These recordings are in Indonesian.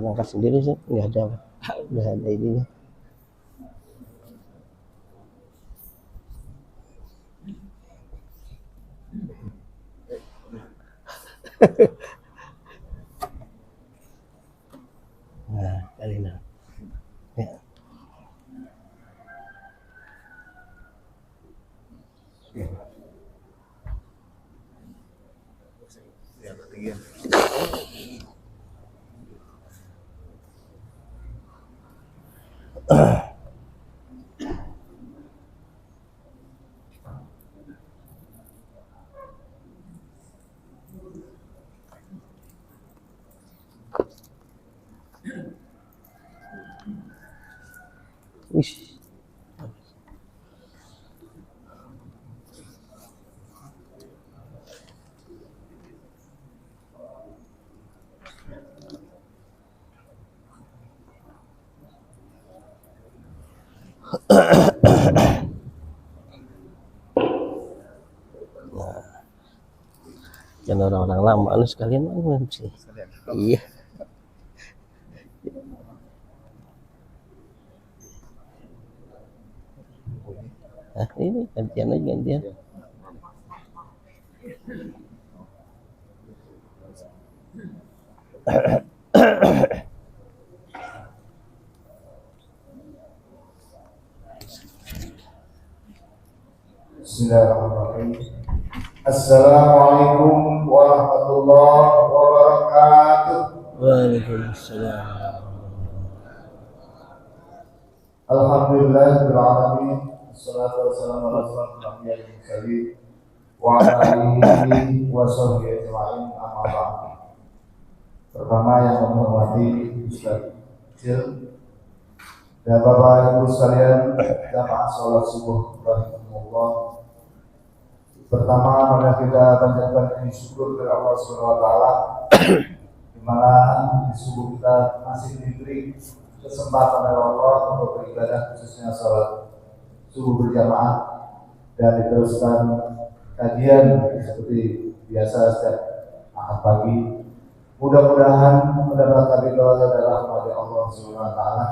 angkat sendiri sih, nggak ada ininya. Nah, kali ini. Ya. Wish. Jangan orang-orang lama lu sekalian sih. Iya. Nah, ini gantian aja gantian. Bismillahirrahmanirrahim. Assalamualaikum warahmatullahi wabarakatuh. Waalaikumsalam. Alhamdulillahirabbil alamin. Wassalatu wassalamu ala asyrofil mursalin wa ala alihi wa sahbihi ajma'in. Amma ba'd. Pertama yang kami hormati Ustaz Cil dan Bapak Ibu sekalian jamaah salat subuh rahimahumullah. Pertama, mari kita panjatkan puji syukur kepada Allah Subhanahu wa taala di mana di subuh kita masih diberi kesempatan oleh Allah untuk beribadah, khususnya salat subuh berjamaah dan diteruskan kajian seperti biasa setiap Ahad pagi. Mudah-mudahan mendapatkan ridho dan rahmat Allah Subhanahu wa taala.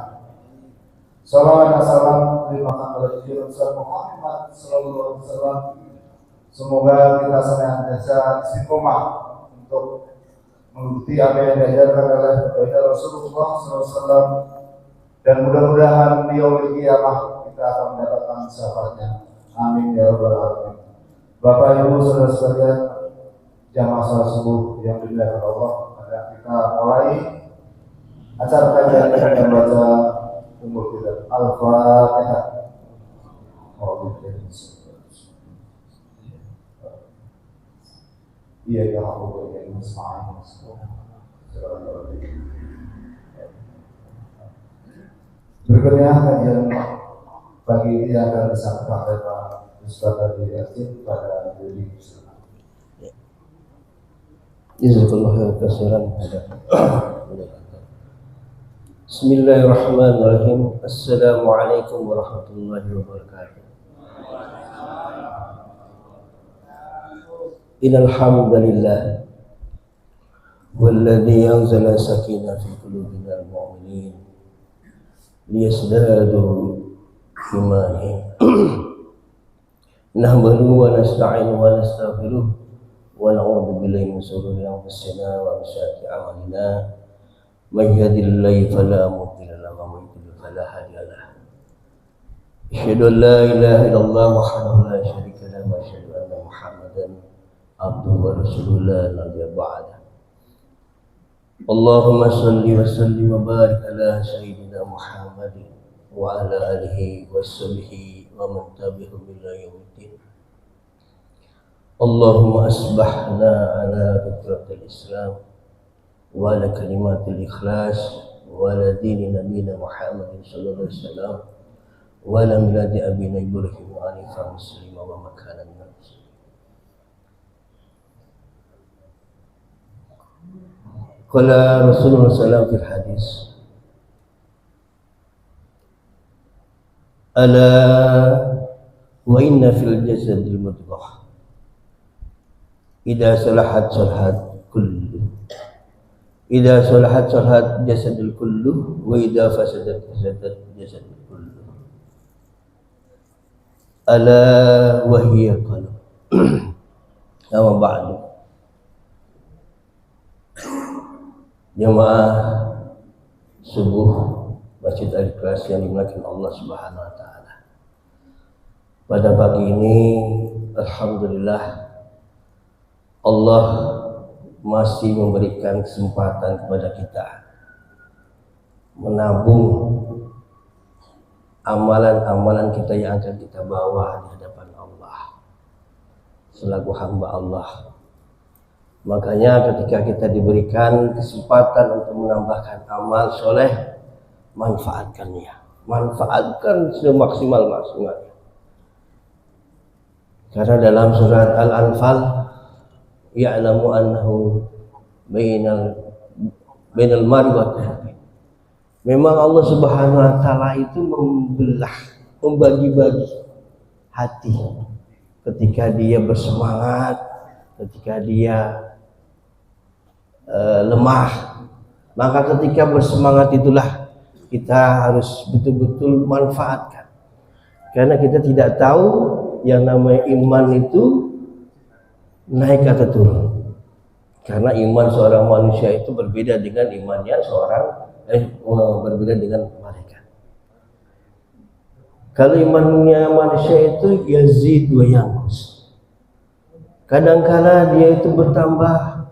Salawat dan salam dilimpahkan kepada Rasul Muhammad sallallahu alaihi wasallam. Semoga kita senantiasa istiqomah untuk mengikuti apa yang diajarkan oleh Rasulullah SAW, dan mudah-mudahan di yaumil qiyamah kita akan mendapatkan syafaatnya. Amin ya rabbal alamin. Bapak Ibu saudara sekalian, jamaah salat subuh yang dimuliakan Allah, maka kita mulai acara kajian dengan baca umur kita Al-Fatihah. Iya ya Allah ya Muslim. Berikutnya kajian pagi ini akan disampaikan oleh Pak Ustaz dari Yasin pada Juli. Jazakallahu khairan. Bismillahirrahmanirrahim. Assalamualaikum warahmatullahi wabarakatuh. Innal hamdalillah walladzi anzala sakinata fi qulubina al-mu'minin liyazdadu imanan. Nahmaduhu wa nasta'inu wa nastaghfiruh wa na'udzu billahi min shururi anfusina wa min sayyiati a'malina. May yahdihillahu fala mudilla lahu wa may yudlil fala hadiya lahu. Asyhadu an la ilaha illallah wahdahu la syarika lahu wa asyhadu anna Muhammadan abduhu wa rasuluhu la nabiyya ba'da. Allahumma salli wa sallim wa barik ala sayyidina Muhammadin wa ala alihi wa sahbihi wa man tabi'ahum ila yaumiddin. Allahumma asbahna ala fitratil Islam wa ala kalimatil ikhlas wa ala dini nabiyina Muhammadin sallallahu alaihi wasallam wa ala miladi abina Ibrahim wa anifa muslima wa makanan nas. Qala Rasulullah sallallahu alaihi wasallam fil hadis, ala wa inna fil jasadil mudghah idza salahat salahat kullu, Idza salahat salahat jasadul kullu wa idza fasadat fasadat jasadul kullu. Ala wa hiya qalb. Amma ba'du. Jemaah subuh Masjid Al-Ikhlas yang dimuliakan Allah Subhanahu wa taala. Pada pagi ini alhamdulillah Allah masih memberikan kesempatan kepada kita menabung amalan-amalan kita yang akan kita bawa di hadapan Allah selaku hamba Allah. Makanya ketika kita diberikan kesempatan untuk menambahkan amal soleh, manfaatkannya, manfaatkan semaksimal-maksimalnya. Karena dalam surat Al-Anfal, ya'lamu annahu bainal mar'i wa qalbi. Memang Allah Subhanahu wa taala itu membagi-bagi hati. Ketika dia bersemangat, ketika dia lemah, maka ketika bersemangat itulah kita harus betul-betul manfaatkan. Karena kita tidak tahu yang namanya iman itu naik atau turun. Karena iman seorang manusia itu berbeda dengan imannya berbeda dengan malaikat. Kalau imannya manusia itu yazid wa yanqus. Kadang-kala dia itu bertambah,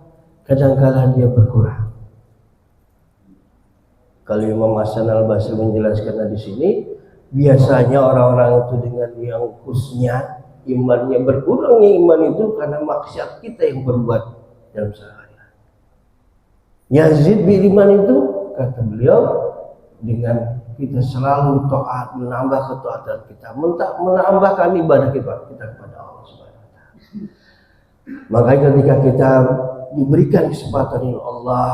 kadang-kala dia berkurang. Kalau Imam Hasan Al-Basri menjelaskan di sini, biasanya orang-orang itu dengan yang kusnya imannya berkurangnya iman itu karena maksiat kita yang berbuat dalam sehari-hari. Yazid bil iman itu kata beliau dengan kita selalu taat, menambah ketaatan kita, menambahkan ibadah kita kepada Allah Subhanahu wa taala. Makanya ketika kita diberikan kesempatan oleh Allah,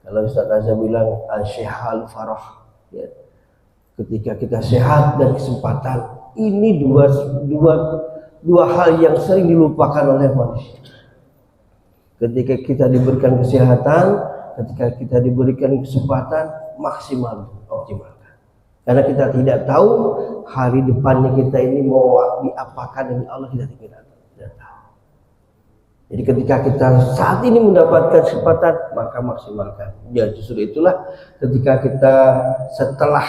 kalau Ustaz Azza bilang al-syihal farah, ya. Ketika kita sehat dan kesempatan, ini dua hal yang sering dilupakan oleh manusia. Ketika kita diberikan kesehatan, ketika kita diberikan kesempatan, maksimal, optimalkan. Karena kita tidak tahu hari depannya kita ini mau diapakan oleh Allah, kita tidak tahu. Jadi ketika kita saat ini mendapatkan kesempatan, maka maksimalkan. Ya justru itulah ketika kita setelah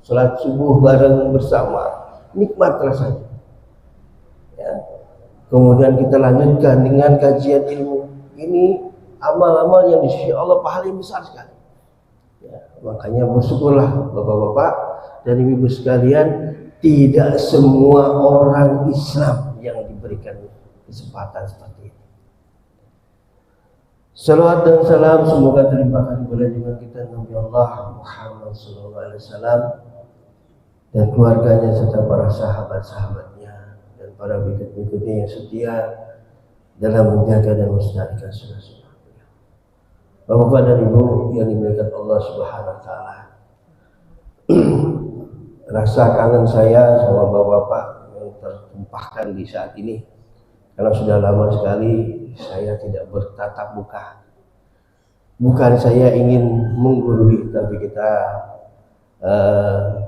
sholat subuh bareng bersama, nikmat rasanya. Ya. Kemudian kita lanjutkan dengan kajian ilmu. Ini amal-amal yang di sisi Allah pahala yang besar sekali. Ya. Makanya bersyukurlah bapak-bapak dan ibu sekalian, tidak semua orang Islam yang diberikan kesempatan seperti ini. Salawat dan salam semoga terlimpahkan kepada junjungan kita Nabi Allah Muhammad SAW dan keluarganya serta para sahabat-sahabatnya dan para pengikut-pengikutnya yang setia dalam menjaga dan melestarikan sunnah-sunnah. Bapak dan Ibu yang dimuliakan Allah Subhanahu wa taala. Rasa kangen saya sama bapak-bapak yang tertumpahkan di saat ini. Karena sudah lama sekali saya tidak bertatap muka. Bukan saya ingin menggurui, tapi kita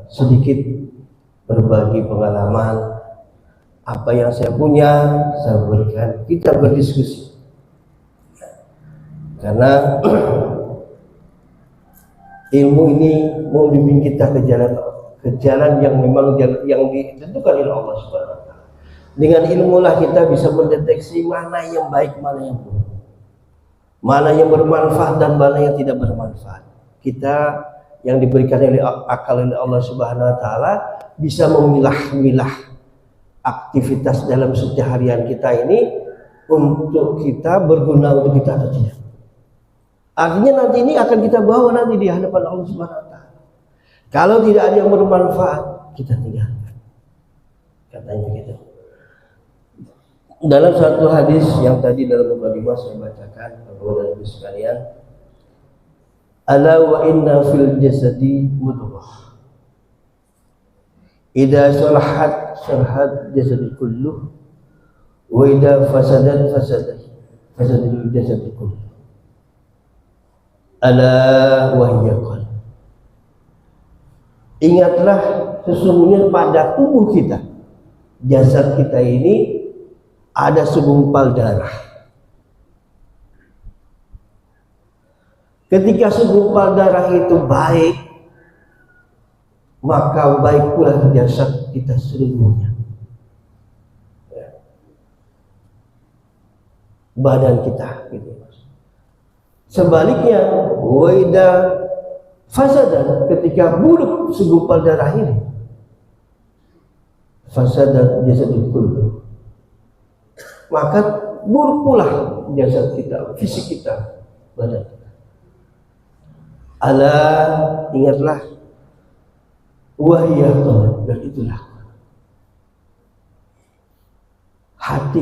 sedikit berbagi pengalaman. Apa yang saya punya saya berikan, kita berdiskusi. Karena ilmu ini mau membimbing kita ke jalan yang memang yang ditentukan oleh Allah Subhanahu wa taala. Dengan ilmulah kita bisa mendeteksi mana yang baik, mana yang buruk, mana yang bermanfaat dan mana yang tidak bermanfaat. Kita yang diberikan oleh akal oleh Allah Subhanahu wa taala bisa memilah-milah aktivitas dalam seharian kita ini untuk kita berguna untuk kita atau tidak. Artinya nanti ini akan kita bawa nanti di hadapan Allah Subhanahu wa taala. Kalau tidak ada yang bermanfaat, kita tinggalkan. Katanya gitu. Dalam satu hadis yang tadi dalam mukadimah saya bacakan kepada Ibu sekalian, ala wa inna fil jasadi mudghah. Idza salahat salahat jasad kulluh wa idza fasadat fasadal jasad kulluh. Ala wahya qalb. Ingatlah sesungguhnya pada tubuh kita, jasad kita ini ada segumpal darah. Ketika segumpal darah itu baik, maka baik pula jasad kita seluruhnya. Badan kita gitu. Sebaliknya, waida fasadat, ketika buruk segumpal darah ini, fasadat jasadul kullu, maka buruk pula jasad kita, fisik kita, badan kita. Ala, ingatlah, wahya qalb, dan itulah hati,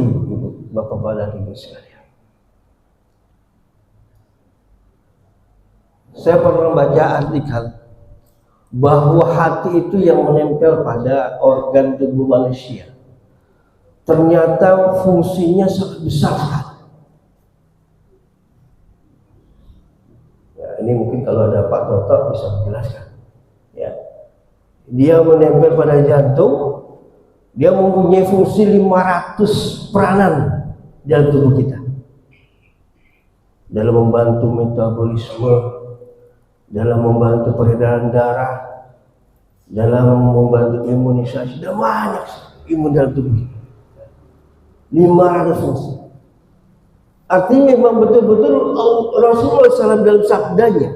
Bapak-bapak dan Ibu sekalian. Saya pernah baca artikel bahwa hati itu yang menempel pada organ tubuh manusia. Ternyata fungsinya sangat besar sekali. Ya, ini mungkin kalau ada Pak Toto bisa menjelaskan. Ya. Dia menempel pada jantung, dia mempunyai fungsi 500 peranan dalam tubuh kita. Dalam membantu metabolisme, dalam membantu peredaran darah, dalam membantu imunisasi, dan banyak imun dalam tubuh kita. 500 fungsi. Artinya memang betul-betul Rasulullah SAW dalam sabdanya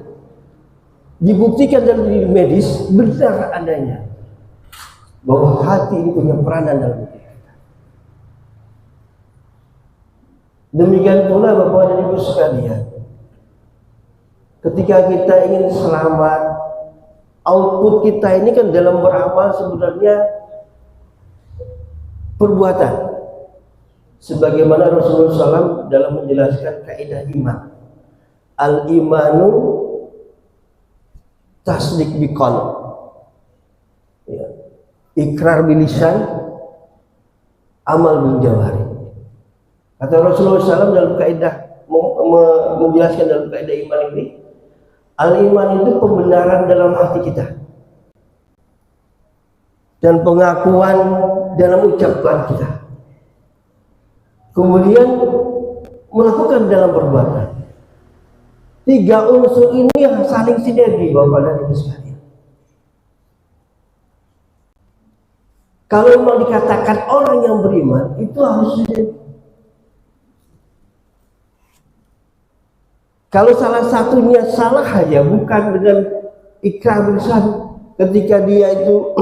dibuktikan dalam diri medis benar adanya bahwa hati ini punya peranan dalam hidup kita. Demikian pula Bapak dan Ibu sekalian, ketika kita ingin selamat, output kita ini kan dalam beramal sebenarnya perbuatan. Sebagaimana Rasulullah SAW dalam menjelaskan kaidah iman, al-imanu tasdik biqalb, ya. Ikrar bilisan, amal bil jawari. Kata Rasulullah SAW dalam kaidah menjelaskan dalam kaidah iman ini, al-iman itu pembenaran dalam hati kita dan pengakuan dalam ucapan kita, kemudian melakukan dalam perbuatan. 3 unsur ini yang saling sinergi, Bapak dan Ibu sekalian. Kalau memang dikatakan orang yang beriman itu harus sinergi. Kalau salah satunya salah aja, bukan dengan ikrar lisan, ketika dia itu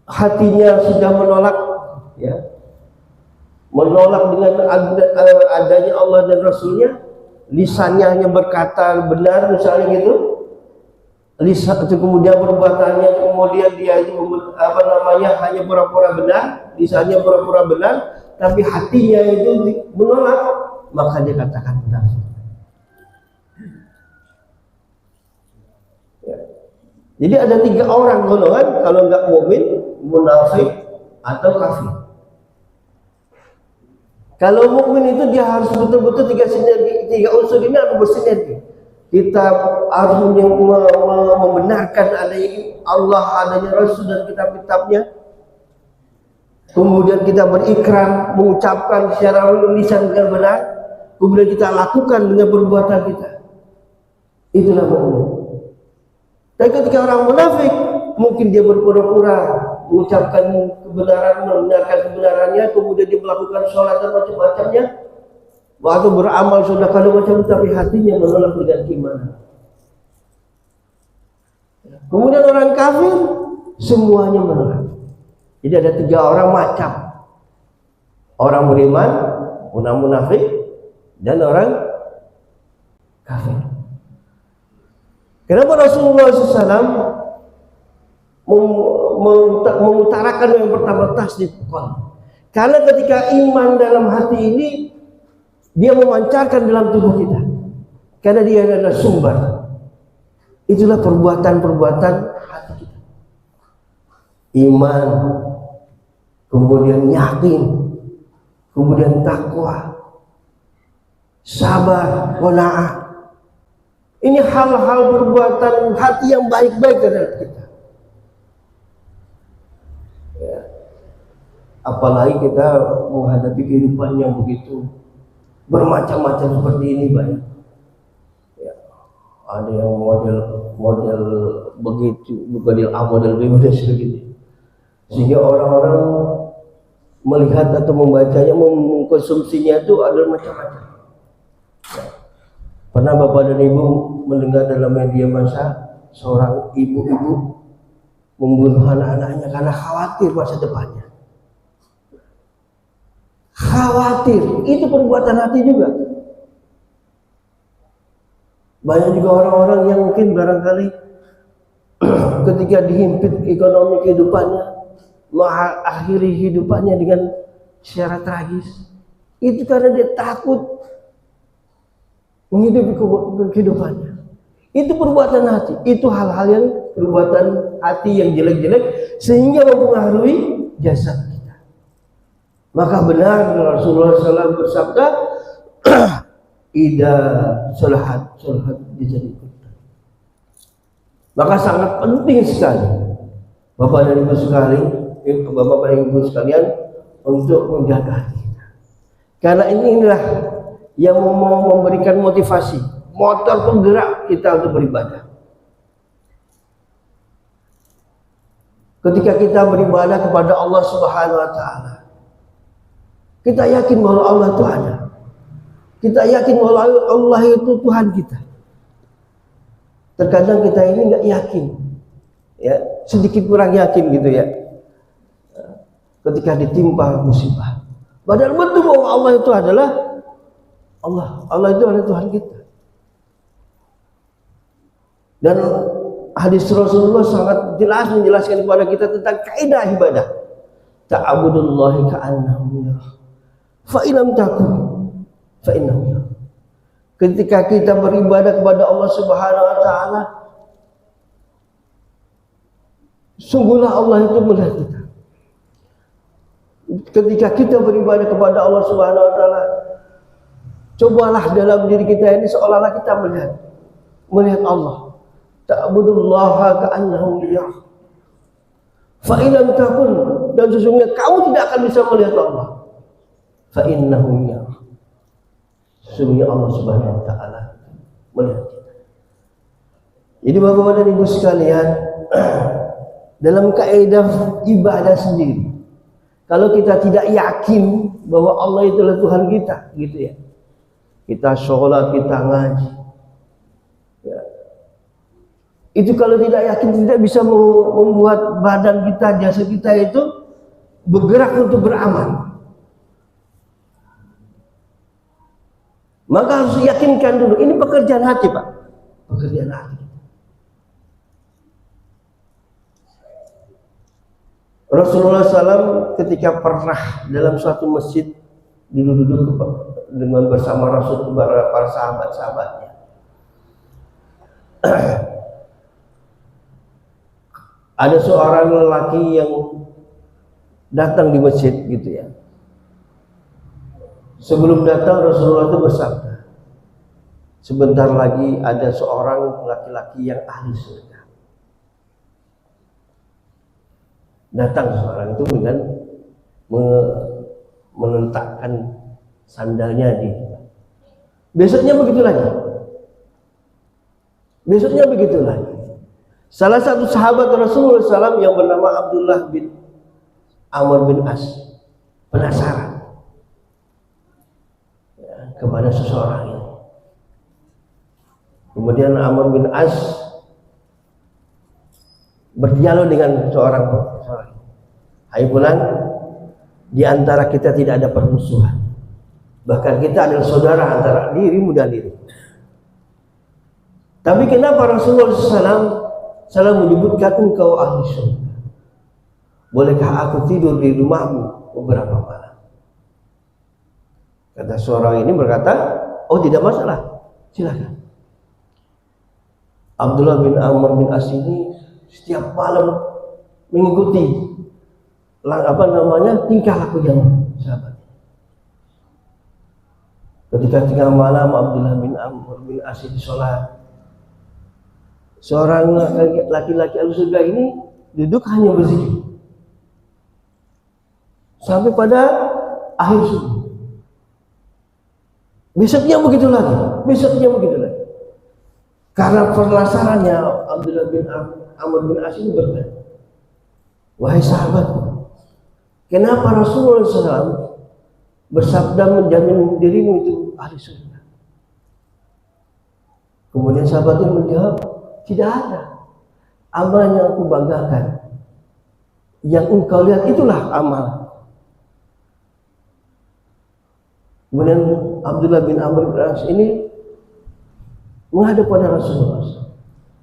hatinya sudah menolak, ya, menolak dengan adanya Allah dan Rasulnya, lisannya hanya berkata benar misalnya gitu, lisan itu kemudian perbuatannya, kemudian dia itu hanya pura-pura benar, lisannya pura-pura benar, tapi hatinya itu menolak, maka dia katakan benar. Ya. Jadi ada 3 orang golongan, kalau enggak mukmin, munafik, atau kafir. Kalau mukmin itu dia harus betul-betul 3 sinergi, 3 unsur ini harus bersinergi. Kita harus membenarkan adanya Allah, adanya Rasul dan kitab-kitabnya. Kemudian kita berikrar, mengucapkan secara lisan dengan benar. Kemudian kita lakukan dengan perbuatan kita. Itulah mukmin. Dan ketika orang munafik, mungkin dia berpura-pura mengucapkan kebenaran, membenarkan kebenarannya, kemudian dia melakukan sholat dan macam-macamnya, waktu beramal sudah kalau macam, tapi hatinya menolak dengan keimanan. Kemudian orang kafir semuanya menolak. Jadi ada 3 orang macam: orang beriman, orang munafik, dan orang kafir. Kenapa Rasulullah SAW mengutarakan yang pertama tasdik qalb? Karena ketika iman dalam hati ini, dia memancarkan dalam tubuh kita, karena dia adalah sumber. Itulah perbuatan-perbuatan hati kita. Iman, kemudian yakin, kemudian takwa, sabar, qanaah. Ini hal-hal perbuatan hati yang baik-baik terhadap kita. Ya. Apalagi kita menghadapi kehidupan yang begitu bermacam-macam seperti ini banyak. Ya. Ada yang model begitu, model A, model B, model C gitu. Sehingga orang-orang melihat atau membacanya, mengkonsumsinya itu adalah macam-macam. Ya. Pernah Bapak dan Ibu mendengar dalam media massa seorang ibu-ibu membunuh anak-anaknya karena khawatir masa depannya. Khawatir, itu perbuatan hati juga. Banyak juga orang-orang yang mungkin barangkali ketika dihimpit ekonomi kehidupannya, mengakhiri hidupannya dengan secara tragis. Itu karena dia takut menghidupi kehidupannya. Itu perbuatan hati. Itu hal-hal yang perbuatan hati yang jelek-jelek sehingga mempengaruhi jasad kita. Maka benar Rasulullah SAW bersabda, "Ida solahat dijadikan." Maka sangat penting sekali Bapak dan Ibu sekalian, Bapak dan Ibu sekalian untuk menjaga hati kita. Karena inilah yang mau memberikan motivasi, motor penggerak kita untuk beribadah. Ketika kita beribadah kepada Allah Subhanahu wa taala, kita yakin bahwa Allah itu ada. Kita yakin bahwa Allah itu Tuhan kita. Terkadang kita ini nggak yakin, ya, sedikit kurang yakin gitu ya. Ketika ditimpa musibah, padahal betul bahwa Allah itu adalah Allah itu adalah Tuhan kita. Dan hadis Rasulullah sangat jelas menjelaskan kepada kita tentang kaidah ibadah. Ta'budullahi ka'annahu yarah. Fa in lam takun fa innahu yarah. Ketika kita beribadah kepada Allah Subhanahu wa taala, sungguhlah Allah itu melihat kita. Ketika kita beribadah kepada Allah Subhanahu wa taala, cobalah dalam diri kita ini seolah-olah kita melihat Allah. Ta'budullaha ka'annahu yarah. Fa in lam takun, dan sesungguhnya kamu tidak akan bisa melihat Allah. Fa innahu yarah. Sesungguhnya Allah Subhanahu wa taala melihat kita. Jadi Bapak dan Ibu sekalian, dalam kaidah ibadah sendiri, kalau kita tidak yakin bahwa Allah itulah Tuhan kita, gitu ya. Kita sholat, kita ngaji, ya. Itu kalau tidak yakin tidak bisa membuat badan kita, jasad kita itu bergerak untuk beramal. Maka harus yakinkan dulu, ini pekerjaan hati Pak, pekerjaan hati. Rasulullah SAW ketika pernah dalam suatu masjid duduk-duduk dengan bersama Rasul para sahabat-sahabatnya. Ada seorang lelaki yang datang di masjid gitu ya. Sebelum datang Rasulullah itu bersabda, sebentar lagi ada seorang laki-laki yang ahli surga. Datang seorang itu dengan meletakkan sandalnya di. Besoknya begitu lagi. Besoknya begitu lagi. Salah satu sahabat Rasulullah SAW yang bernama Abdullah bin Amr bin As penasaran kepada seseorang ini. Kemudian Amr bin As berdialog dengan seorang. Hai pulang, di antara kita tidak ada permusuhan. Bahkan kita adalah saudara antara dirimu dan dirimu. Tapi kenapa Rasulullah SAW menyebutkan engkau ahli surga? Bolehkah aku tidur di rumahmu beberapa malam? Kata seorang ini berkata, oh tidak masalah, silakan. Abdullah bin Amr bin As ini setiap malam mengikuti tingkah laku yang sahabat. Ketika tengah malam Abdullah bin Amr bin As sholat, seorang laki-laki al-surga ini duduk hanya berzikir sampai pada akhir subuh. Besoknya begitu lagi. Karena penasarannya Abdullah bin Amr bin As ini bertanya, wahai sahabat, kenapa Rasulullah SAW bersabda menjamin dirimu itu ahli surga? Kemudian sahabatnya menjawab, tidak ada amal yang aku banggakan. Yang engkau lihat itulah amal. Kemudian Abdullah bin Amr bin As ini menghadap pada Rasulullah.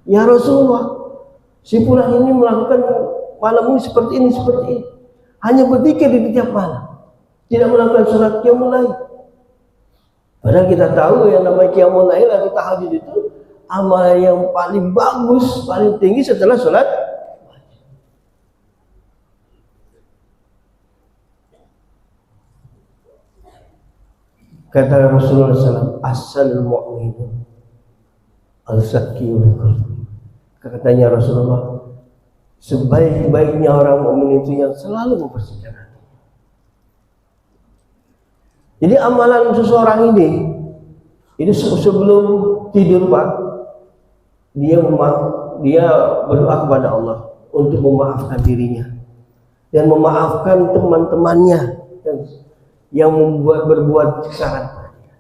Ya Rasulullah, si fulan ini melakukan malam ini seperti ini. Hanya berzikir di tiap malam, tidak melakukan salat qiyamul lail. Padahal kita tahu yang namanya qiyamul lail atau tahajud itu amal yang paling bagus, paling tinggi setelah salat wajib. Kata Rasulullah SAW, asal mu'min al-zakiyul qalbi. Katanya Rasulullah, sebaik-baiknya orang mukmin itu yang selalu membersihkan hati. Jadi amalan seseorang ini sebelum tidur Pak, dia berdoa kepada Allah untuk memaafkan dirinya dan memaafkan teman-temannya yang berbuat kesalahan pada dia.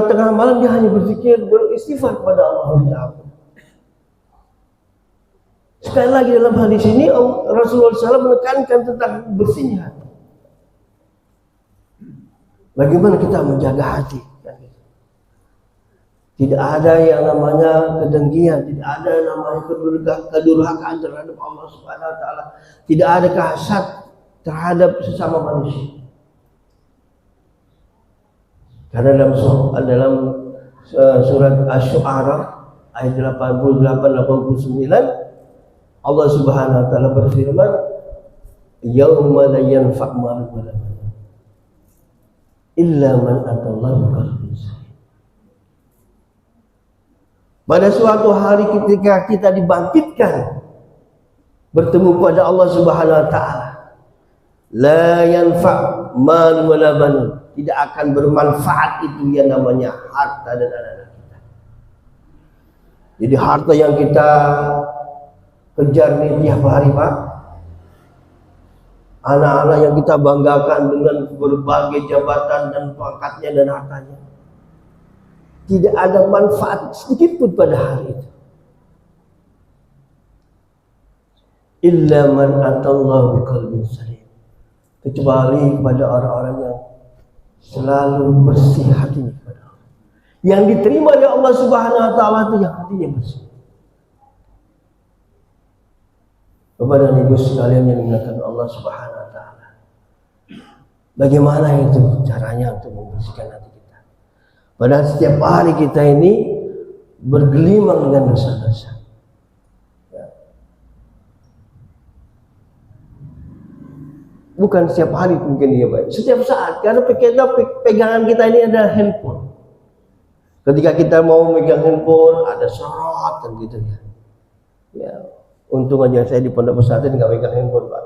Tengah malam dia hanya berzikir, beristighfar kepada Allah. Sekali lagi dalam hadis ini Rasulullah SAW menekankan tentang bersihnya hati. Bagaimana kita menjaga hati? Tidak ada yang namanya kedengkian, tidak ada yang namanya kedurhakaan terhadap Allah Subhanahu wa taala. Tidak ada hasad terhadap sesama manusia. Karena dalam surat Asy-Syu'ara ayat 88-89 Allah Subhanahu wa taala berfirman, yauma la yanfa' malun wala banun illa man atallaha biqalbin salim. Pada suatu hari ketika kita dibangkitkan bertemu pada Allah Subhanahu wa taala, la yanfa' malun wala banun, tidak akan bermanfaat itu yang namanya harta dan anak-anak kita. Jadi harta yang kita kejar nih tiap hari Pak, anak-anak yang kita banggakan dengan berbagai jabatan dan pangkatnya dan hartanya, tidak ada manfaat sedikit pun pada hari itu. Illa man atallaha biqalbin salim, kecuali kepada orang-orang yang selalu bersih hatinya kepada Allah, yang diterima oleh Allah Subhanahu wa taala itu yang hatinya bersih. Bapak dan Ibu sekalian yang dimuliakan Allah Subhanahu wa taala, bagaimana itu caranya untuk membersihkan hati kita? Padahal setiap hari kita ini bergelimang dengan dosa-dosa. Bukan setiap hari mungkin dia baik, setiap saat, karena pegangan kita ini adalah handphone. Ketika kita mau megang handphone ada sorotan gitu ya. Ya, untung aja saya di pondok pesantren nggak megang handphone Pak.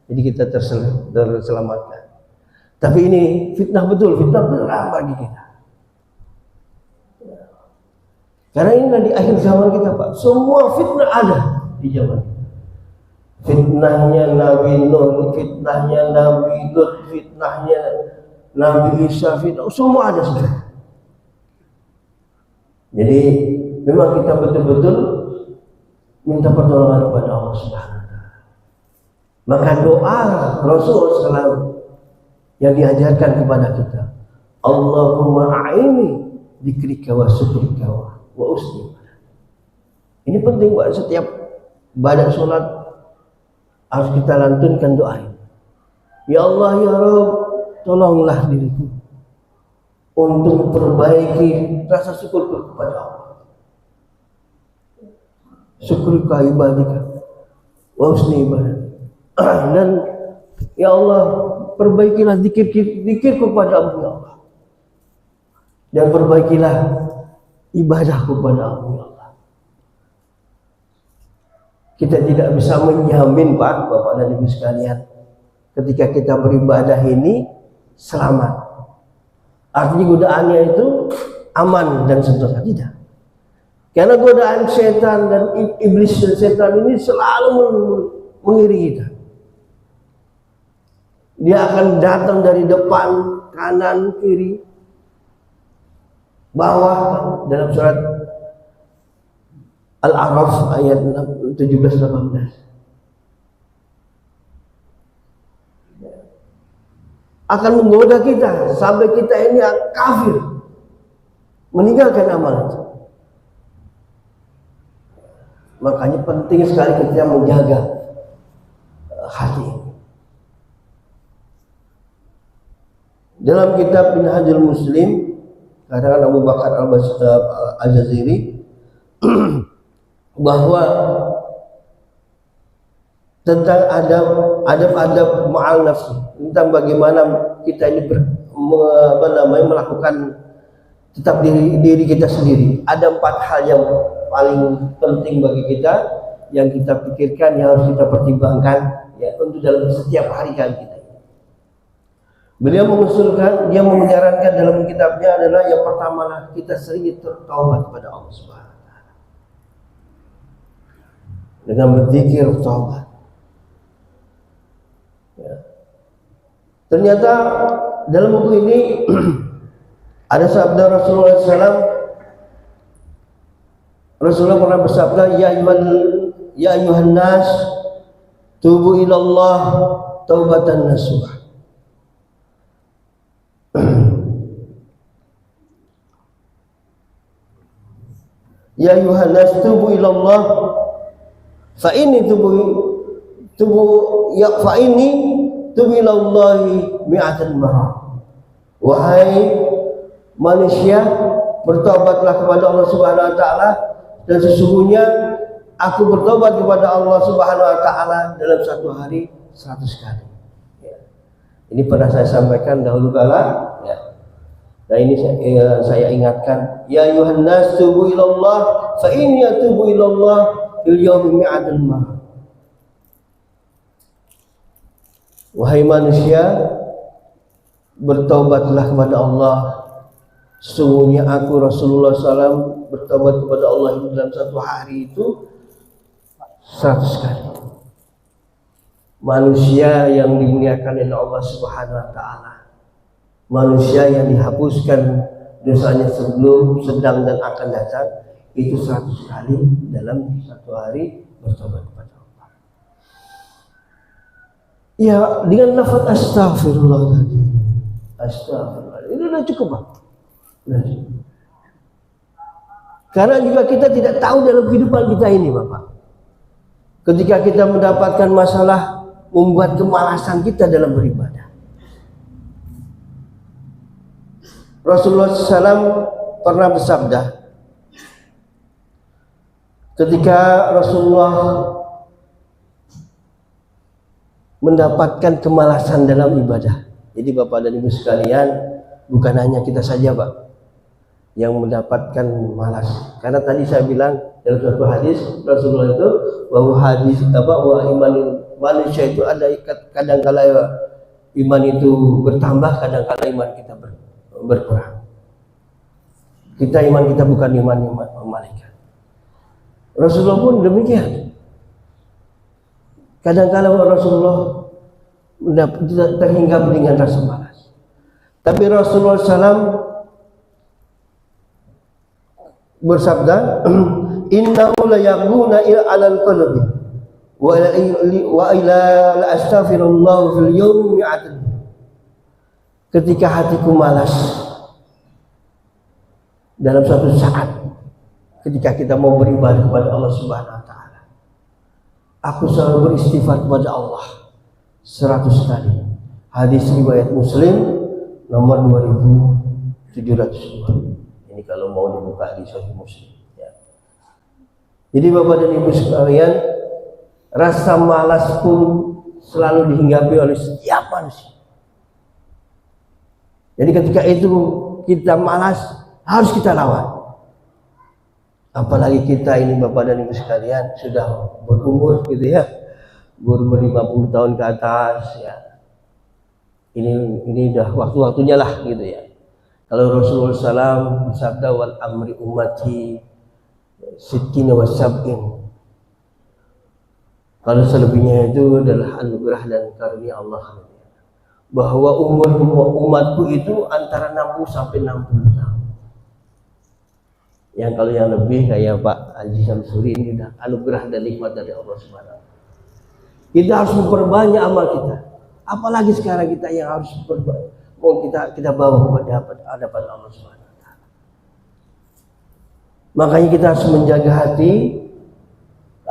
Jadi kita terselamatkan. Tapi ini fitnah betul, fitnah berat bagi kita. Karena ini di akhir zaman kita Pak, semua fitnah ada di zaman kita. Fitnahnya Nabi Nuh, fitnahnya Nabi Lut, fitnahnya Nabi Isa, fitnah, semua ada sudah. Jadi memang kita betul-betul minta pertolongan kepada Allah Subhanahu wa taala. Maka doa Rasulullah SAW yang diajarkan kepada kita, Allahumma a'ini dzikrika wa syukrika wa usni. Ini penting buat setiap badan sholat harus kita lantunkan doa ini. Ya Allah ya Rabb, tolonglah diriku untuk memperbaiki rasa syukurku kepada Allah. Syukurka ibadika wa husni ibadah. Dan ya Allah, perbaikilah zikir kepada ya Allah, dan perbaikilah ibadah kepada ya Allah. Kita tidak bisa menjamin Bapak dan Ibu sekalian ketika kita beribadah ini selamat. Artinya godaannya itu aman dan sentosa, tidak. Karena godaan setan dan iblis dan setan ini selalu mengiringi kita. Dia akan datang dari depan, kanan, kiri, bawah. Dalam surat Al-A'raf ayat 17-18. Akan menggoda kita sampai kita ini kafir, meninggalkan amalan itu. Makanya penting sekali kita menjaga hati. Dalam kitab Minhajul Muslim, katakan Abu Bakar Al-Jaziri bahwa tentang adab ma'al nafsi, tentang bagaimana kita ini melakukan tetap diri kita sendiri. Ada 4 hal yang paling penting bagi kita yang kita pikirkan, yang harus kita pertimbangkan ya untuk dalam setiap hari kita. Beliau mengusulkan, dia menyarankan dalam kitabnya adalah yang pertama kita sering bertaubat kepada Allah Subhanahu wa taala. Dengan berzikir taubat. Ya. Ternyata dalam buku ini ada sabda Rasulullah SAW. Rasulullah pernah bersabda, ya ayuhan nas, tubu ilallah taubatan nasuha. Ya ayuhan nas, tubu ilallah, fa ini tubu ilallahi mi'atan marah. Wahai manusia, bertobatlah kepada Allah Subhanahu wa taala, dan sesungguhnya aku bertobat kepada Allah Subhanahu wa taala dalam satu hari 100 kali. Ya. Ini pernah saya sampaikan dahulu kala, ya. Nah ini saya ingatkan, ya ayuhan nas tubu ilallah fa inni atubu ilallah fil yaumi mi'atan marah. Wahai manusia, bertaubatlah kepada Allah. Sesungguhnya aku Rasulullah SAW bertaubat kepada Allah itu dalam satu hari itu 100 kali. Manusia yang dimuliakan oleh Allah Subhanahu wa taala, manusia yang dihapuskan dosanya sebelum, sedang dan akan datang, itu 100 kali dalam satu hari bertobat kepada Allah. Ya, dengan lafaz astaghfirullah tadi. Astaghfirullah. Ini sudah cukup, Pak. Karena juga kita tidak tahu dalam kehidupan kita ini, Bapak. Ketika kita mendapatkan masalah, membuat kemalasan kita dalam beribadah. Rasulullah SAW pernah bersabda, ketika Rasulullah mendapatkan kemalasan dalam ibadah. Jadi Bapak dan Ibu sekalian, bukan hanya kita saja, Pak, yang mendapatkan malas. Karena tadi saya bilang dalam suatu hadis Rasulullah itu bahwa iman manusia itu ada kadang-kala iman itu bertambah, kadang-kala iman kita berkurang. Iman kita bukan iman malaikat. Rasulullah pun demikian. Kadang-kala Rasulullah terhinggap dengan rasa malas. Tapi Rasulullah SAW bersabda, innahu la yaghuna ila alal qalbi wa ila la astaghfirullah fil yawmi mi'atan. Ketika hatiku malas dalam suatu saat, ketika kita mau beribadah kepada Allah Subhanahu wa taala, aku selalu beristighfar kepada Allah 100 kali. Hadis riwayat Muslim nomor 2702. Ini kalau mau dibuka di Sahih Muslim, ya. Jadi Bapak dan Ibu sekalian, rasa malas pun selalu dihinggapi oleh setiap manusia. Jadi ketika itu kita malas, harus kita lawan. Apalagi kita ini Bapak dan Ibu sekalian sudah berumur gitu ya, berumur 50 tahun ke atas ya. Ini udah waktu-waktunya lah gitu ya. Kalau Rasulullah SAW bersabda wal amri ummati sittina wa sab'in. Kalau selebihnya itu adalah anugerah dan karunia Allah. Bahwa umur umatku itu antara 60 sampai 60 tahun. Yang kalau yang lebih kayak Pak Haji Samsuri ini udah anugerah dan nikmat dari Allah Subhanahu wa taala. Kita harus memperbanyak amal kita. Apalagi sekarang kita yang harus memperbanyak. Mau kita bawa kepada hadapan Allah Subhanahu wa taala. Makanya kita harus menjaga hati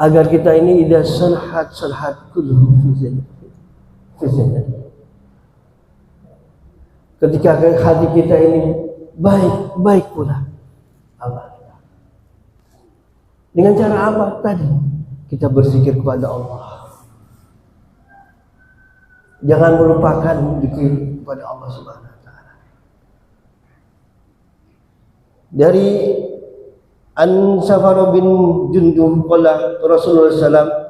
agar kita ini tidak salhat kullu fi zannah. Ketika hati kita ini baik pula Allah. Dengan cara apa tadi? Kita berzikir kepada Allah. Jangan melupakan zikir kepada Allah Subhanahu wa taala. Dari An Safar bin Jundub qala Rasulullah sallallahu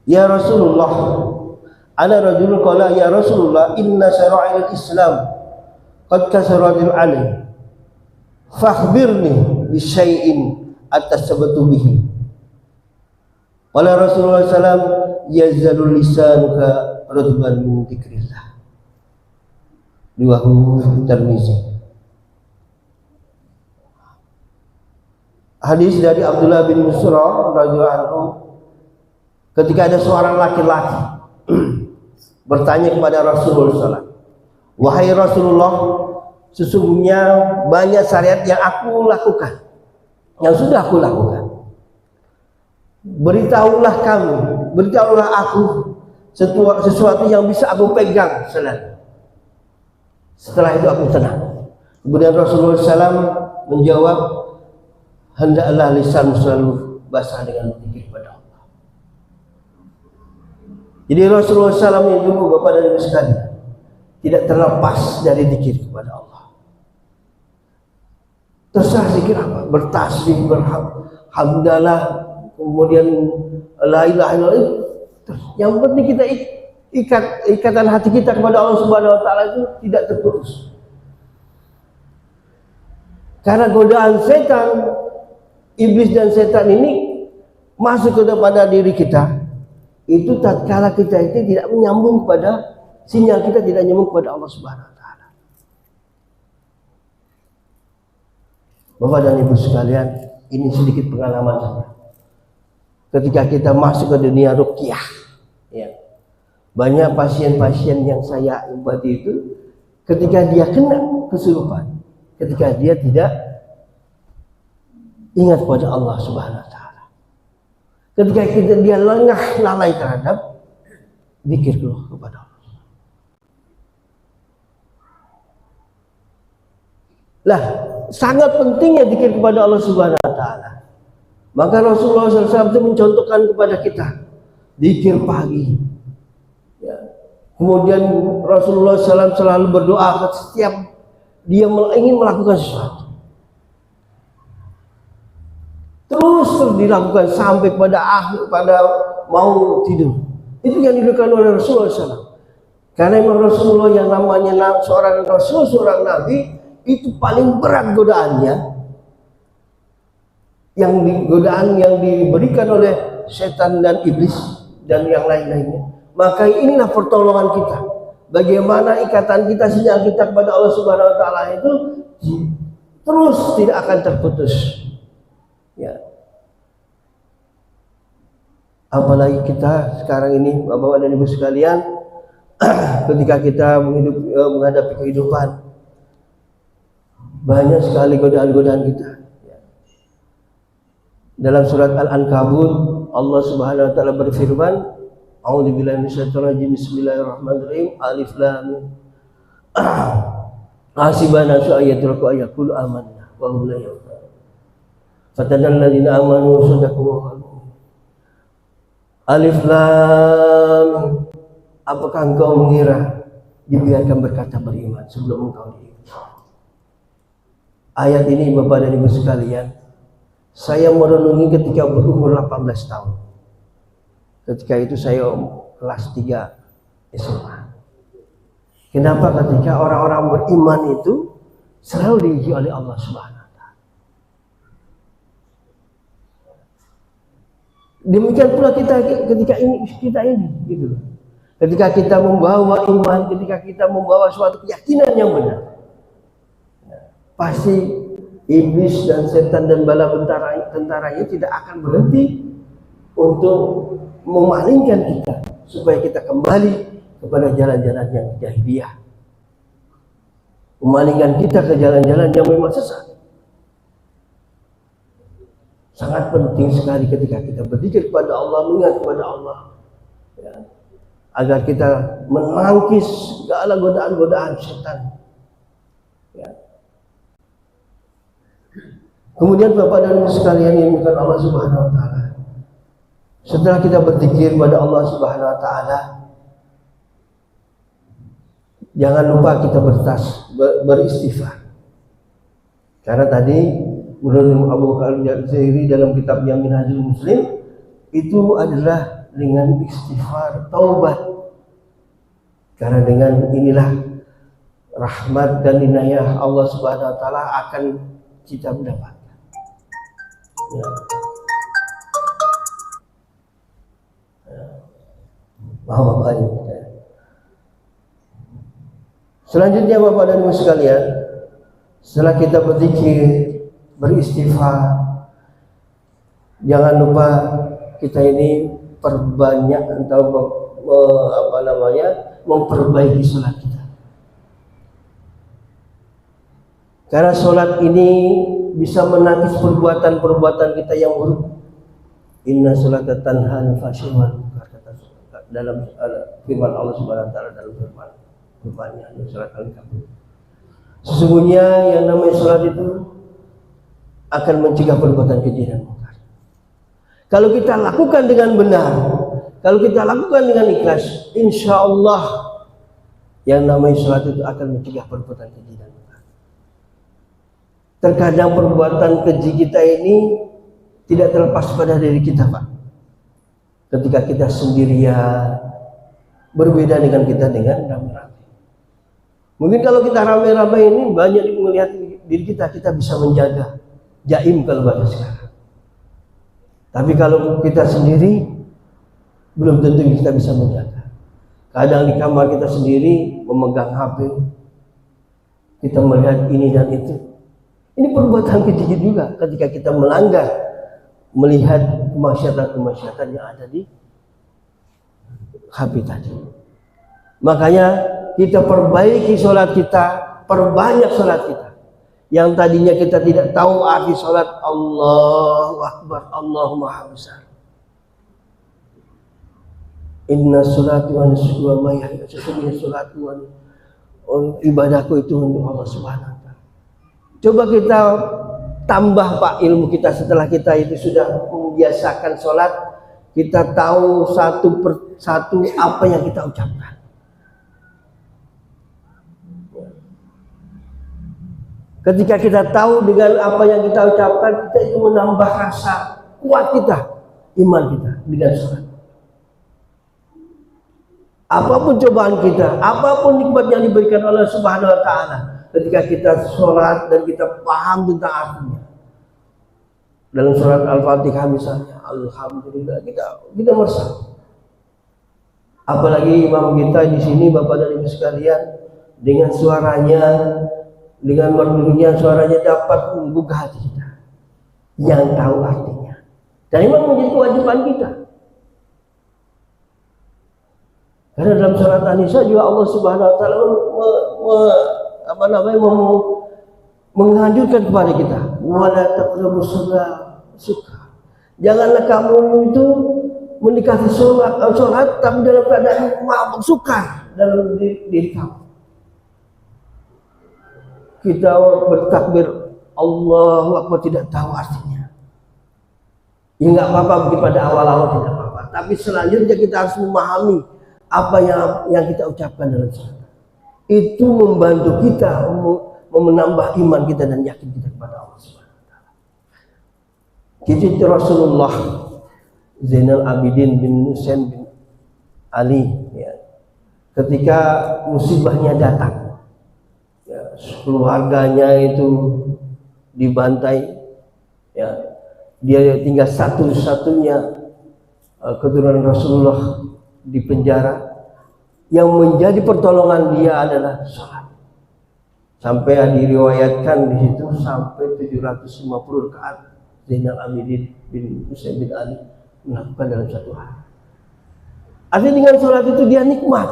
Ya Rasulullah, ana rajulun qala ya Rasulullah inna syara'il Islam qad kasaratil alai fakhbirni bi syai'in atasabatu bihi. Qala Rasulullah sallam yazalul lisanuka radban min dzikrillah. Riwayahu Tirmizi. Hadis dari Abdullah bin Musra radhiyallahu anhu, ketika ada seorang laki-laki bertanya kepada Rasulullah SAW, wahai Rasulullah, sesungguhnya banyak syariat yang aku lakukan, yang sudah aku lakukan. Beritahulah aku sesuatu yang bisa aku pegang selalu. Setelah itu aku tenang. Kemudian Rasulullah SAW menjawab, hendaklah lisan selalu basah dengan zikir kepada Allah. Jadi Rasulullah SAW yang dulu Bapak dan Ibu sekalian tidak terlepas dari zikir kepada Allah. Terserah zikir apa, bertasbih, berhamdalah, kemudian la ilaha illallah. Yang penting kita ikatan hati kita kepada Allah Subhanahu wa taala itu tidak terputus. Karena godaan setan, iblis dan setan ini masuk kepada diri kita. Itu tatkala kita itu tidak menyambung pada sinyal kita tidak nyambung kepada Allah Subhanahu wa taala. Bapak dan Ibu sekalian, ini sedikit pengalaman saya. Ketika kita masuk ke dunia ruqyah, ya. Banyak pasien-pasien yang saya obati itu ketika dia kena kesurupan, ketika dia tidak ingat kepada Allah Subhanahu wa taala. Ketika dia lengah lalai terhadap zikir kepada Allah. Lah, sangat pentingnya zikir kepada Allah Subhanahu wa taala. Maka Rasulullah SAW itu mencontohkan kepada kita zikir pagi. Ya. Kemudian Rasulullah SAW selalu berdoa setiap dia ingin melakukan sesuatu. Terus dilakukan sampai pada mau tidur. Itu yang dilakukan oleh Rasulullah SAW. Karena memang Rasulullah yang namanya seorang Rasul, seorang Nabi, itu paling berat godaannya. Godaan yang diberikan oleh setan dan iblis dan yang lain-lainnya. Maka inilah pertolongan kita. Bagaimana ikatan kita, sinyal kita kepada Allah Subhanahu wa taala itu terus tidak akan terputus. Ya. Apalagi kita sekarang ini Bapak dan Ibu sekalian, ketika kita menghadapi kehidupan, banyak sekali godaan-godaan kita. Dalam surat Al-Ankabut Allah Subhanahu wa taala berfirman, A'udzubillahi minasyaitonir rajim, bismillahirrahmanirrahim, alif lam mim. Hasibana su'ayatul ayakul amanna wa hum la yaqulun. Fatadal ladzina amanu sadaqu wa qalu. Alif Lam Mim. Apakah engkau mengira dibiarkan berkata beriman sebelum engkau diikat? Ayat ini Bapak dan Ibu sekalian, saya merenungi ketika berumur 18 tahun. Ketika itu saya kelas 3 SMA. Kenapa ketika orang-orang beriman itu selalu diuji oleh Allah Subhanahu wa Ta'ala. Demikian pula kita ketika ini gitu. Ketika kita membawa iman, ketika kita membawa suatu keyakinan yang benar, pasti iblis dan setan dan bala tentaranya tidak akan berhenti untuk memalingkan kita supaya kita kembali kepada jalan-jalan yang jahiliyah, memalingkan kita ke jalan-jalan yang memang sesat. Sangat penting sekali ketika kita berzikir kepada Allah, mengingat kepada Allah, ya, agar kita menangkis segala godaan-godaan setan. Ya. Kemudian Bapak dan Ibu sekalian yang dimuliakan Allah Subhanahu wa Ta'ala, setelah kita berzikir kepada Allah Subhanahu wa Ta'ala, jangan lupa kita beristighfar. Karena tadi menurut Abu Bakar Al-Jazairi dalam kitabnya Minhajul Muslim, itu adalah dengan istighfar, taubat. Karena dengan inilah rahmat dan inayah Allah Subhanahu wa Ta'ala akan kita mendapatkan. Ya. Bapak ini. Selanjutnya Bapak dan Ibu sekalian, setelah kita berzikir, beristighfar, jangan lupa kita ini perbanyak atau memperbaiki sholat kita. Karena sholat ini bisa menangkis perbuatan-perbuatan kita yang buruk. Inna sholata tanha 'anil fahsya'i wal munkar, dalam firman Allah Subhanahu wa Ta'ala dalam firman-Nya surat Al-Kahfi. Sesungguhnya yang namanya sholat itu akan mencegah perbuatan keji dan munkar. Kalau kita lakukan dengan benar, kalau kita lakukan dengan ikhlas, insya Allah yang namanya sholat itu akan mencegah perbuatan keji dan munkar. Terkadang perbuatan keji kita ini tidak terlepas pada diri kita, Pak. Ketika kita sendirian, berbeda dengan kita dengan ramai-ramai. Mungkin kalau kita ramai-ramai ini banyak melihat diri kita bisa menjaga jaim kalau bahasa sekarang. Tapi kalau kita sendiri, belum tentu kita bisa menjaga. Kadang di kamar kita sendiri memegang HP, kita melihat ini dan itu. Ini perbuatan keji juga ketika kita melanggar, melihat kemaksiatan-kemaksiatan yang ada di HP tadi. Makanya kita perbaiki sholat kita, perbanyak sholat kita. Yang tadinya kita tidak tahu arti sholat, Allahu Akbar, Allahu Maha Besar. Inna sholati wa nusuki wa mahyaya, sesungguhnya sholatku wa ibadahku itu untuk Allah Subhanahu wa Ta'ala. Coba kita tambah Pak ilmu kita setelah kita itu sudah membiasakan sholat, kita tahu satu persatu apa yang kita ucapkan. Ketika kita tahu dengan apa yang kita ucapkan, kita itu menambah rasa kuat kita, iman kita dengan sholat. Apapun cobaan kita, apapun nikmat yang diberikan oleh Subhanahu wa Ta'ala, ketika kita sholat dan kita paham tentang artinya. Dalam surat Al-Fatihah misalnya, Alhamdulillah, kita merasa. Apalagi imam kita di sini, Bapak dan Ibu sekalian, dengan suaranya, dengan merdunya suaranya dapat menggugah hati kita, yang tahu artinya. Dan memang menjadi kewajiban kita. Karena dalam surat An-Nisa juga Allah Subhanahu wa Ta'ala menganjurkan kepada kita, wala taqrabus suka. Janganlah kamu itu mendekati sholat tapi dalam keadaan mabuk suka dalam diri kamu. Kita bertakbir Allahu Akbar tidak tahu artinya. Ya nggak apa-apa, mungkin pada awal-awal tidak apa-apa. tapi selanjutnya kita harus memahami apa yang kita ucapkan dalam salat. Itu membantu kita menambah iman kita dan yakin kita kepada Allah Subhanahu wa taala. Jadi Rasulullah Zainal Abidin bin Husain bin Ali ya, ketika musibahnya datang ya, keluarganya itu dibantai ya, dia tinggal satu-satunya keturunan Rasulullah di penjara. Yang menjadi pertolongan dia adalah salat. Sampai diriwayatkan di situ sampai 750 rakaat Zainal Abidin bin Husain bin Ali melakukan dalam satu hari. Artinya dengan salat itu dia nikmat.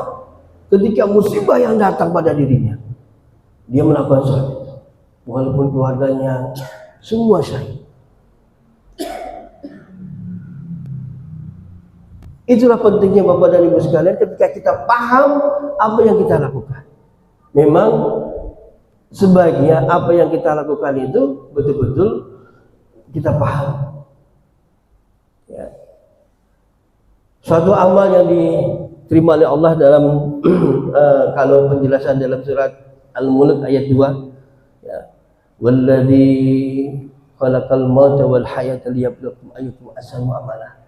Ketika musibah yang datang pada dirinya, dia melakukan salat itu. Walaupun keluarganya semua syahid. Itulah pentingnya Bapak dan Ibu sekalian ketika kita paham apa yang kita lakukan. Memang sebaiknya apa yang kita lakukan itu betul-betul kita paham. Ya. Suatu amal yang diterima oleh Allah dalam kalau penjelasan dalam surat Al-Mulk ayat 2 ya. Walladzi khalaqal mauta wal hayata liyabluwakum ayyukum ahsanu amala.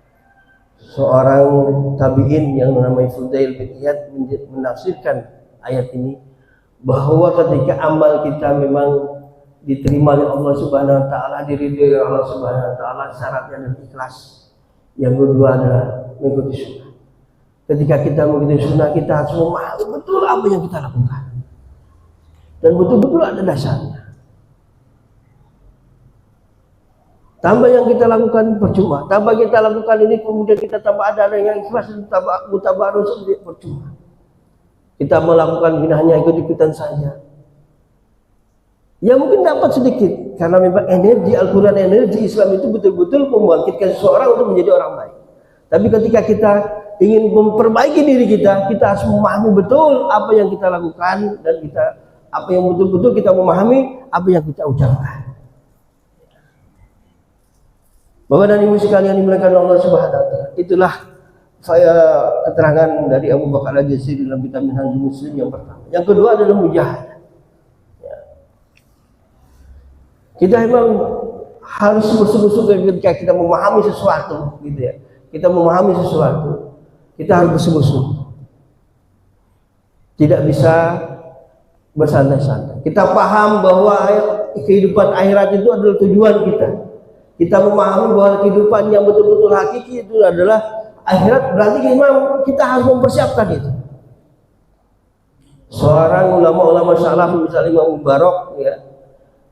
Seorang tabi'in yang namanya Fudail bin Iyad menafsirkan ayat ini bahwa ketika amal kita memang diterima oleh Allah Subhanahu wa taala, diridhoi oleh Allah Subhanahu wa taala, syaratnya adalah ikhlas. Yang kedua adalah mengikuti sunnah. Ketika kita mengikuti sunnah, kita harus memahami betul apa yang kita lakukan dan betul-betul ada dasarnya. Tambah yang kita lakukan percuma. Tambah kita lakukan ini kemudian kita tambah ada yang ikhlas, tambah mutabarus percuma. Kita melakukan ini hanya ikut-ikutan saja. Ya mungkin dapat sedikit karena memang energi Al-Quran, energi Islam itu betul-betul membangkitkan seseorang untuk menjadi orang baik. Tapi ketika kita ingin memperbaiki diri kita, kita harus memahami betul apa yang kita lakukan dan kita apa yang betul-betul kita memahami apa yang kita ucapkan. Bapak dan Ibu sekalian dimuliakan Allah Subhanahu wa taala. Itulah saya keterangan dari Abu Bakar Al-Jazari dalam kitab Minhajul Muslim yang pertama. Yang kedua adalah mujahadah. Ya. Kita memang harus bersungguh-sungguh ketika kita memahami sesuatu, gitu ya. Kita memahami sesuatu, kita harus bersungguh-sungguh. Tidak bisa bersantai-santai. Kita paham bahwa kehidupan akhirat itu adalah tujuan kita. Kita memahami bahwa kehidupan yang betul-betul hakiki itu adalah akhirat, berarti kita harus mempersiapkan itu. Seorang ulama-ulama salaf misalnya Imam Mubarak ya,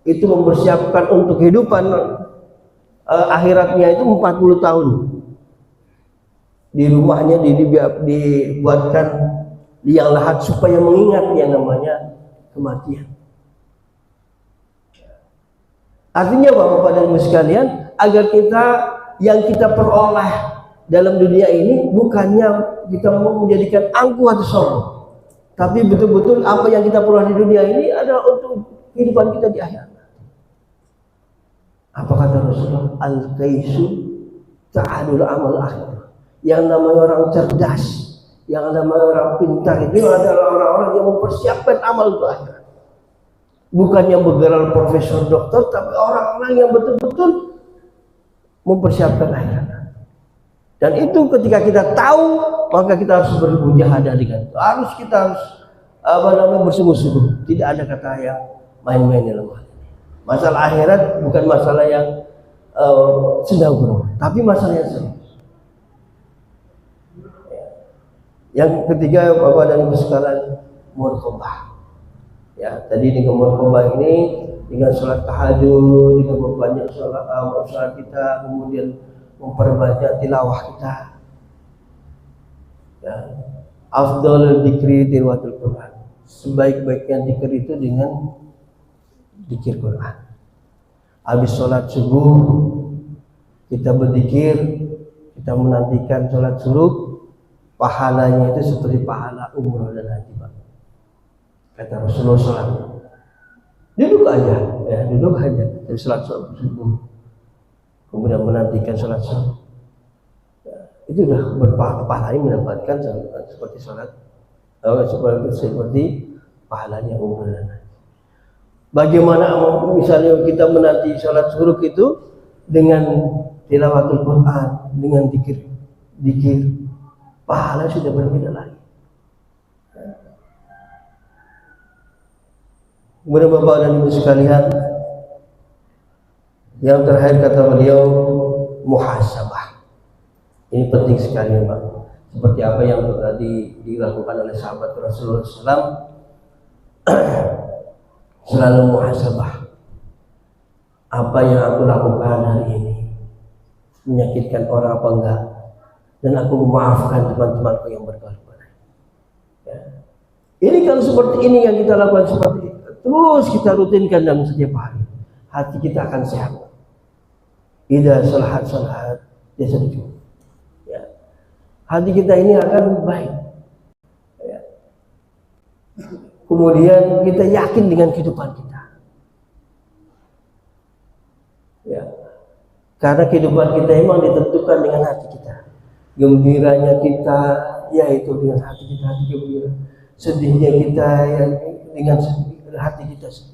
itu mempersiapkan untuk kehidupan akhiratnya itu 40 tahun. Di rumahnya dibuatkan liang lahat supaya mengingat yang namanya kematian. Artinya Bapak dan Ibu sekalian, agar yang kita peroleh dalam dunia ini bukannya kita mau menjadikan angkuh atau sombong, tapi betul-betul apa yang kita peroleh di dunia ini adalah untuk kehidupan kita di akhirat. Apa kata Rasulullah? Al-kaisu ta'adul amal akhir. Yang namanya orang cerdas, yang namanya orang pintar itu adalah orang-orang yang mempersiapkan amal untuk akhirat. Bukan yang bergelar profesor doktor, tapi orang-orang yang betul-betul mempersiapkan akhirat. Dan itu ketika kita tahu, maka kita harus bermujahadah dengan itu. Kita harus bersungguh-sungguh. Tidak ada kata yang main-main dalam hal ini. Masalah akhirat bukan masalah yang sendau-gurau, tapi masalah yang serius. Yang ketiga, Bapak dan Ibu sekalian, muraqabah. Ya, tadi dengan muraqabah ini dengan sholat tahajud, dengan memperbanyak sholat kita, kemudian memperbanyak tilawah kita. Ya, afdhalul dzikri tilawatul Quran. Sebaik-baiknya zikir itu dengan zikir Quran. Habis sholat subuh kita berzikir, kita menantikan sholat subuh, pahalanya itu seperti pahala umroh dan haji, Pak. Kata Rasulullah SAW, duduk aja, ya duduk aja dari sholat subuh, kemudian menantikan sholat subuh. Ya. itu udah pahalanya mendapatkan seperti sholat, seperti pahalanya umrah dan haji. Bagaimana misalnya kita menanti sholat suruh itu dengan tilawatul Quran, dengan zikir, pahala sudah berbeda lagi. Kemudian Bapak dan Ibu sekalian, yang terakhir kata beliau muhasabah. Ini penting sekali, Pak. Seperti apa yang tadi dilakukan oleh sahabat Rasulullah SAW, selalu muhasabah. Apa yang aku lakukan hari ini menyakitkan orang apa enggak, dan aku memaafkan teman-temanku yang berkeluarga. Ya. Ini kalau seperti ini yang kita lakukan seperti itu, terus kita rutinkan dalam setiap hari, hati kita akan sehat. Idza salahat jasadu. Ya. Hati kita ini akan baik. Ya. Kemudian kita yakin dengan kehidupan kita. Ya. Karena kehidupan kita memang ditentukan dengan hati kita. Gembiranya kita yaitu dengan hati kita, hati gembira. Sedihnya kita ya, dengan hati kita sendiri.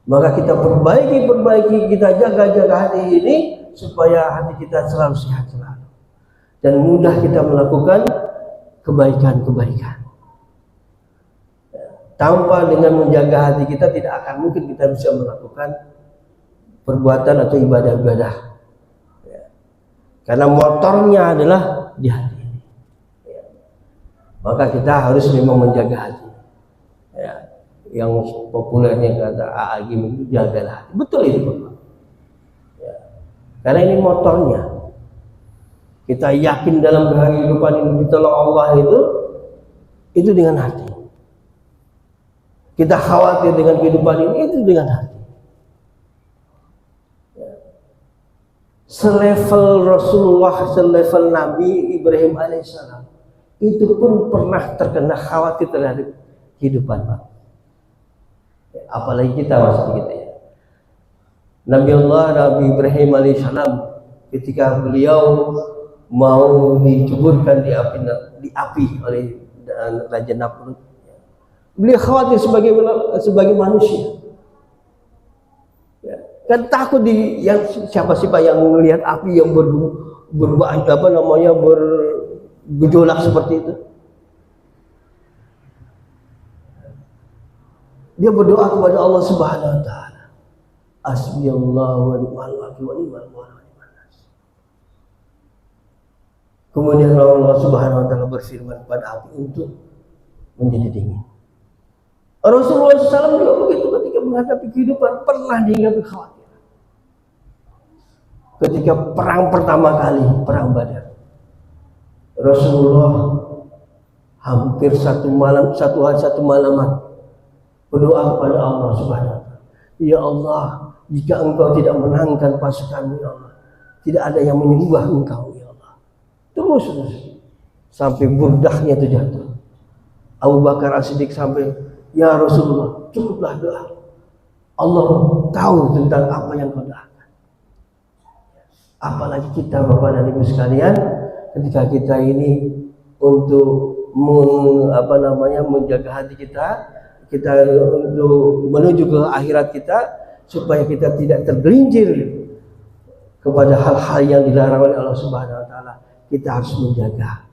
Maka kita perbaiki, kita jaga hati ini supaya hati kita selalu sehat selalu. Dan mudah kita melakukan kebaikan. Tanpa dengan menjaga hati kita tidak akan mungkin kita bisa melakukan perbuatan atau ibadah-ibadah. Karena motornya adalah di hati ini. Maka kita harus memang menjaga hati. Yang populernya kata A.A. Gim itu jagalah hati. Betul itu, Bapak. Ya. Karena ini motornya. Kita yakin dalam kehidupan ini ditolong Allah itu dengan hati. Kita khawatir dengan kehidupan ini itu dengan hati. Ya. Selevel Rasulullah, selevel Nabi Ibrahim alaihissalam, itu pun pernah terkena khawatir terhadap kehidupan, Pak. Apalagi kita maksud kita ya. Nabi Ibrahim alaihissalam ketika beliau mau dicuburkan di api oleh Raja Namrud, beliau khawatir sebagai manusia. Ya. Kan takut siapa sih Pak yang melihat api yang bergejolak seperti itu. Dia berdoa kepada Allah Subhanahu wa taala. Hasbiyallahu wa ni'mal wakil wa ni'mal mawla wa ni'mal nasir. Kemudian Allah Subhanahu wa taala berfirman kepada api untuk menjadi dingin. Rasulullah SAW juga begitu ketika menghadapi kehidupan pernah dihinggapi khawatir. Ketika perang pertama kali, perang Badar, Rasulullah hampir satu hari satu malaman berdoa kepada Allah Subhanahu wa taala. Ya Allah, jika Engkau tidak menangkan pasukanmu ya Allah, tidak ada yang menyembah Engkau ya Allah. Terus sampai burdahnya itu jatuh. Abu Bakar As-Siddiq sampai, ya Rasulullah, cukuplah doa. Allah tahu tentang apa yang kau doakan. Apalagi kita Bapak dan Ibu sekalian, ketika kita ini untuk menjaga hati kita untuk menuju ke akhirat kita, supaya kita tidak tergelincir kepada hal-hal yang dilarang oleh Allah Subhanahu wa taala. Kita harus menjaga,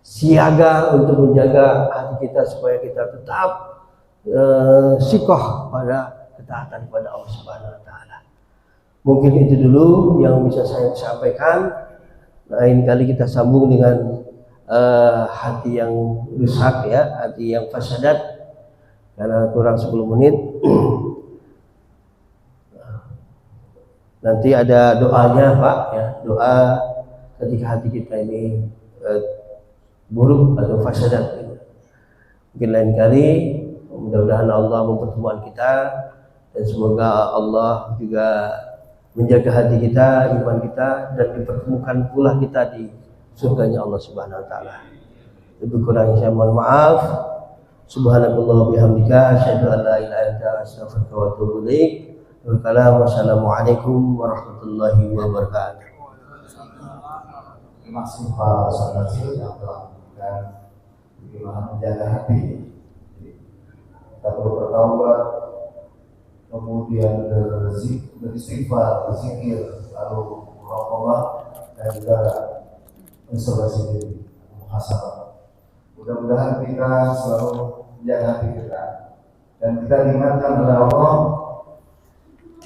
siaga untuk menjaga hati kita supaya kita tetap sikoh pada ketaatan kepada Allah Subhanahu wa taala. Mungkin itu dulu yang bisa saya sampaikan. Lain kali kita sambung dengan hati yang rusak ya, hati yang fasadat. Karena kurang 10 menit. Nanti ada doanya Pak ya, doa ketika hati kita ini buruk atau fasadat. Mungkin lain kali, mudah-mudahan Allah mempertemukan kita, dan semoga Allah juga menjaga hati kita, iman kita, dan dipertemukan pula kita di surganya Allah Subhanahu wa taala. Lebih kurang saya mohon maaf. Subhanakallah bihamdika asyhadu an la ilaha illa anta astaghfiruka wa atubu ilaik. Wassalamualaikum warahmatullahi wabarakatuh. termasuk para sahabat yang telah memberikan bagaimana menjaga hati. Kita perlu bertaubat, kemudian beristighfar, berzikir, lalu muraqabah dan juga introspeksi diri, muhasabah. Mudah-mudahan kita selalu menjaga hati kita dan kita diingatkan oleh Allah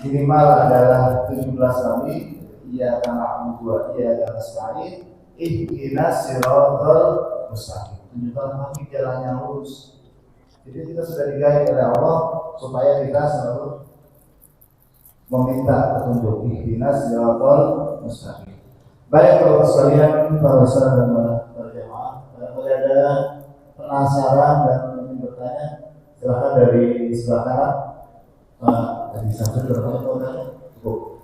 minimal adalah 17 kali iyyaka na'budu wa iyyaka nasta'in ihdinas siratal mustaqim. Tunjukkan kami jalan yang lurus. Jadi kita sudah digaji oleh Allah supaya kita selalu meminta petunjuk ihdinas siratal mustaqim. Baik Bapak sekalian, para saudara dan para jemaah, kalau ada penasaran dan ingin bertanya, silakan dari sebelah kanan. Dari satu bertanya, cukup.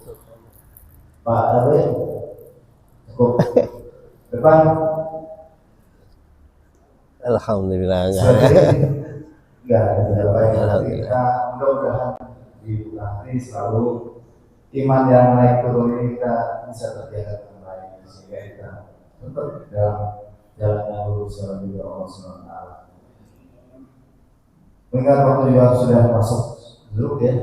Pak Arwin, cukup. Depan. Alhamdulillah. Enggak, kita mudah-mudahan di nanti selalu iman yang naik turun ini kita bisa terjaga dengan baik sehingga kita tetap dalam jalan yang lurus dalam juga Allah SWT. Mengingat waktu juga sudah masuk dulu ya.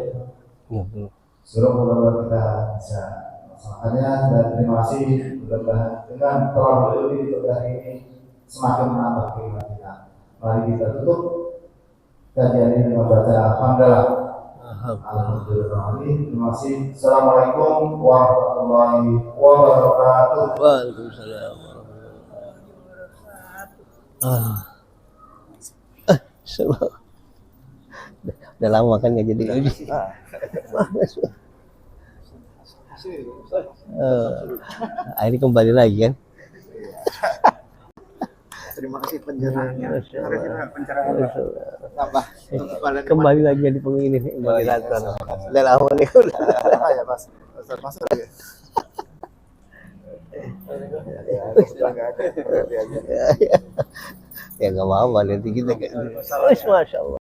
Suruh mudah-mudahan kita bisa melaksanakannya dan terima kasih mudah-mudahan dengan telah lebih untuk hari ini semakin menambah keimanan kita. Mari kita tutup kajian ini dengan baca alhamdulillah. Alhamdulillah. Terima kasih. Assalamualaikum warahmatullahi wabarakatuh. Waalaikumsalam. Udah lama kan nggak jadi uji. Ini kembali lagi kan? Terima kasih pencerahannya. Kembali lagi jadi pengini nih, moderator. Udah lama nih udah. Ya Mas, masuk ya. Ya nggak apa-apa nanti kita. Masya Allah.